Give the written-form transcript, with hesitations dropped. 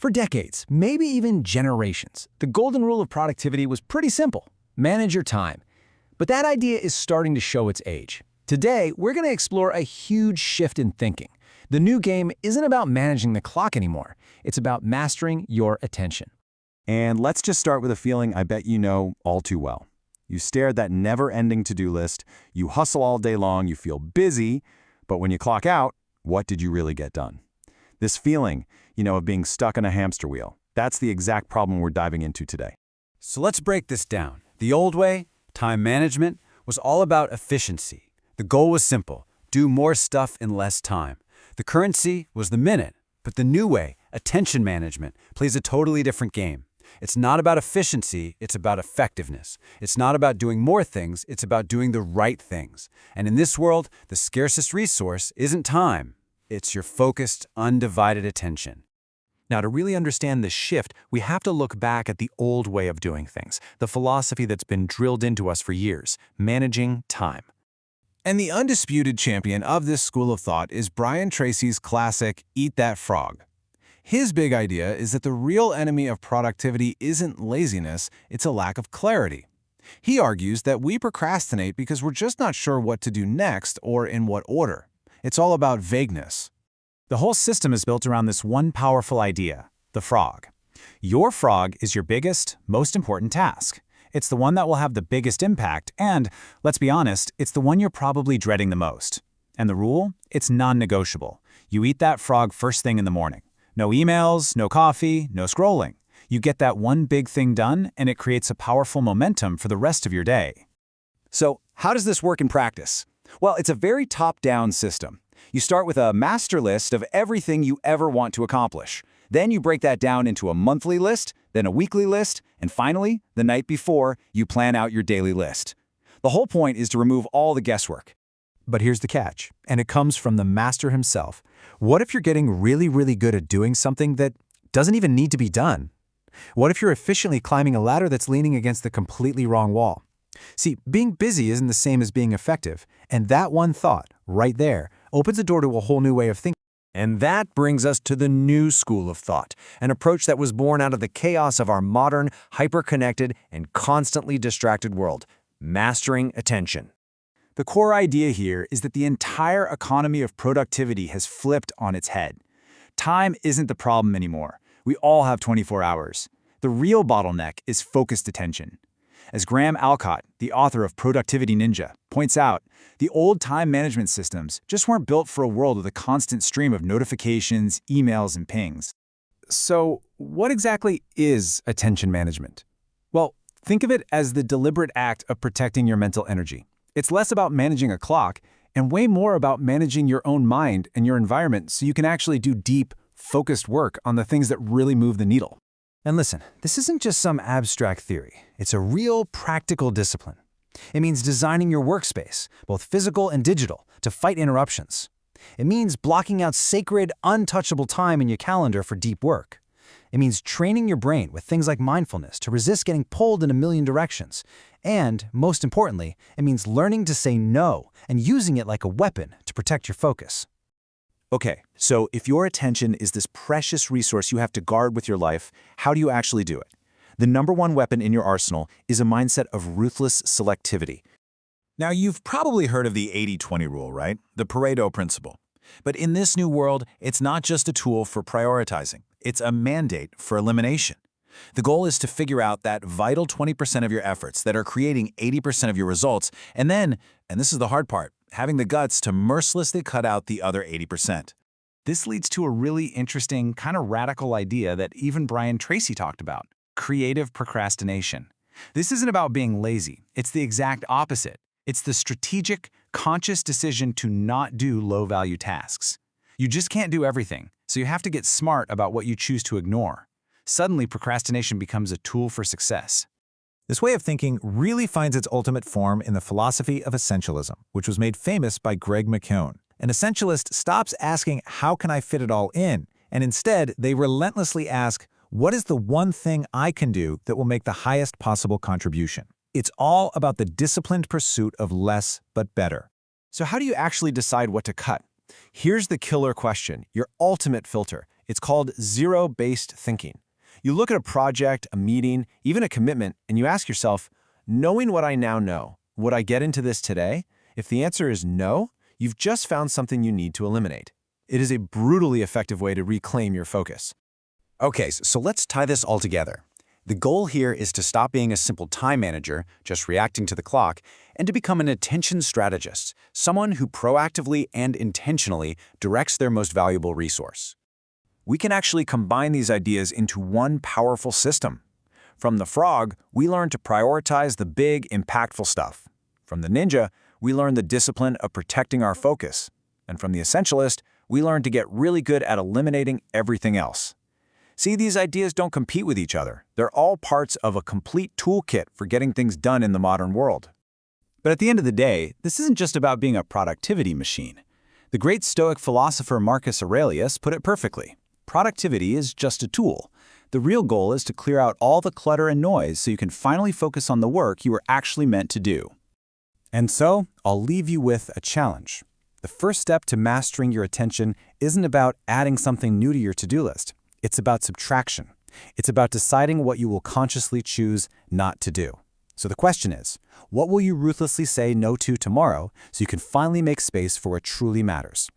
For decades, maybe even generations, the golden rule of productivity was pretty simple: manage your time. But that idea is starting to show its age. Today, we're going to explore a huge shift in thinking. The new game isn't about managing the clock anymore. It's about mastering your attention. And let's just start with a feeling I bet you know all too well. You stare at that never-ending to-do list, you hustle all day long, you feel busy, but when you clock out, what did you really get done? This feeling, of being stuck on a hamster wheel, that's the exact problem we're diving into today. So let's break this down. The old way, time management, was all about efficiency. The goal was simple: do more stuff in less time. The currency was the minute, but the new way, attention management, plays a totally different game. It's not about efficiency, it's about effectiveness. It's not about doing more things, it's about doing the right things. And in this world, the scarcest resource isn't time. It's your focused, undivided attention. Now, to really understand this shift, we have to look back at the old way of doing things, the philosophy that's been drilled into us for years: managing time. And the undisputed champion of this school of thought is Brian Tracy's classic Eat That Frog. His big idea is that the real enemy of productivity isn't laziness, it's a lack of clarity. He argues that we procrastinate because we're just not sure what to do next or in what order. It's all about vagueness. The whole system is built around this one powerful idea: the frog. Your frog is your biggest, most important task. It's the one that will have the biggest impact, and, let's be honest, it's the one you're probably dreading the most. And the rule? It's non-negotiable. You eat that frog first thing in the morning. No emails, no coffee, no scrolling. You get that one big thing done, and it creates a powerful momentum for the rest of your day. So, how does this work in practice? Well, it's a very top-down system. You start with a master list of everything you ever want to accomplish. Then you break that down into a monthly list, then a weekly list, and finally, the night before, you plan out your daily list. The whole point is to remove all the guesswork. But here's the catch, and it comes from the master himself. What if you're getting really good at doing something that doesn't even need to be done? What if you're efficiently climbing a ladder that's leaning against the completely wrong wall? See, being busy isn't the same as being effective, and that one thought, right there, opens the door to a whole new way of thinking. And that brings us to the new school of thought, an approach that was born out of the chaos of our modern, hyper-connected, and constantly distracted world: mastering attention. The core idea here is that the entire economy of productivity has flipped on its head. Time isn't the problem anymore. We all have 24 hours. The real bottleneck is focused attention. As Graham Alcott, the author of Productivity Ninja, points out, the old time management systems just weren't built for a world with a constant stream of notifications, emails, and pings. So, what exactly is attention management? Well, think of it as the deliberate act of protecting your mental energy. It's less about managing a clock and way more about managing your own mind and your environment so you can actually do deep, focused work on the things that really move the needle. And listen, this isn't just some abstract theory. It's a real practical discipline. It means designing your workspace, both physical and digital, to fight interruptions. It means blocking out sacred, untouchable time in your calendar for deep work. It means training your brain with things like mindfulness to resist getting pulled in a million directions. And, most importantly, it means learning to say no and using it like a weapon to protect your focus. Okay, so if your attention is this precious resource you have to guard with your life, how do you actually do it? The number one weapon in your arsenal is a mindset of ruthless selectivity. Now, you've probably heard of the 80-20 rule, right? The Pareto principle. But in this new world, it's not just a tool for prioritizing. It's a mandate for elimination. The goal is to figure out that vital 20% of your efforts that are creating 80% of your results, and then, and this is the hard part, having the guts to mercilessly cut out the other 80%. This leads to a really interesting, kind of radical idea that even Brian Tracy talked about: creative procrastination. This isn't about being lazy. It's the exact opposite. It's the strategic, conscious decision to not do low-value tasks. You just can't do everything, so you have to get smart about what you choose to ignore. Suddenly, procrastination becomes a tool for success. This way of thinking really finds its ultimate form in the philosophy of essentialism, which was made famous by Greg McKeown. An essentialist stops asking, how can I fit it all in? And instead, they relentlessly ask, what is the one thing I can do that will make the highest possible contribution? It's all about the disciplined pursuit of less but better. So how do you actually decide what to cut? Here's the killer question, your ultimate filter. It's called zero-based thinking. You look at a project, a meeting, even a commitment, and you ask yourself, knowing what I now know, would I get into this today? If the answer is no, you've just found something you need to eliminate. It is a brutally effective way to reclaim your focus. Okay, so let's tie this all together. The goal here is to stop being a simple time manager, just reacting to the clock, and to become an attention strategist, someone who proactively and intentionally directs their most valuable resource. We can actually combine these ideas into one powerful system. From the frog, we learn to prioritize the big, impactful stuff. From the ninja, we learn the discipline of protecting our focus. And from the essentialist, we learn to get really good at eliminating everything else. See, these ideas don't compete with each other. They're all parts of a complete toolkit for getting things done in the modern world. But at the end of the day, this isn't just about being a productivity machine. The great Stoic philosopher Marcus Aurelius put it perfectly. Productivity is just a tool. The real goal is to clear out all the clutter and noise so you can finally focus on the work you were actually meant to do. And so, I'll leave you with a challenge. The first step to mastering your attention isn't about adding something new to your to-do list. It's about subtraction. It's about deciding what you will consciously choose not to do. So the question is, what will you ruthlessly say no to tomorrow so you can finally make space for what truly matters?